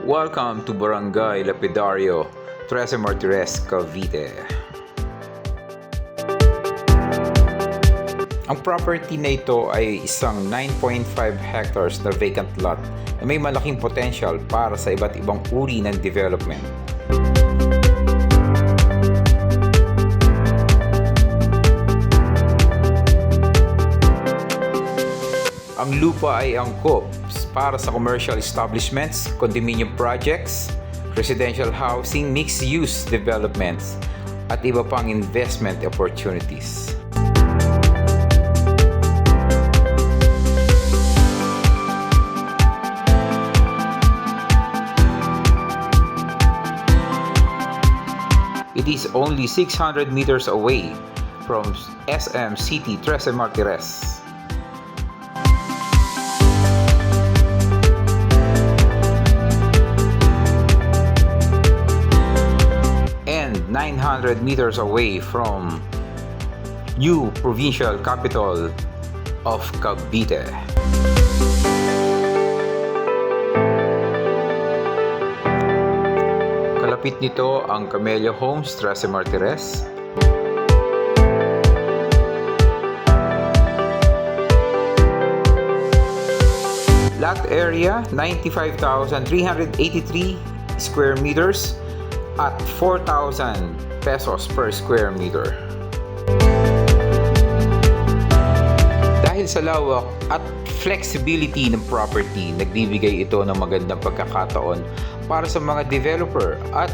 Welcome to Barangay Lapidario, 13 Martires, Cavite. Ang property na ito ay isang 9.5 hectares na vacant lot na may malaking potential para sa iba't ibang uri ng development. Ang lupa ay angkop para sa commercial establishments, condominium projects, residential housing, mixed-use developments, at iba pang investment opportunities. It is only 600 meters away from SM City, 13 Martires. And 900 meters away from new provincial capital of Cavite. Kalapit nito ang Camellia Homes, 13 Martires. Lot area 95,383 square meters at 4,000 pesos per square meter. Dahil sa lawak at flexibility ng property, nagbibigay ito ng magandang pagkakataon para sa mga developer at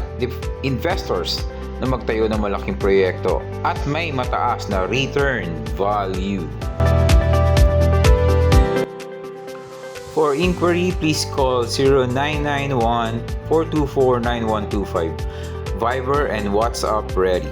investors na magtayo ng malaking proyekto at may mataas na return value. For inquiry, please call 0991-424-9125. Viber and WhatsApp ready.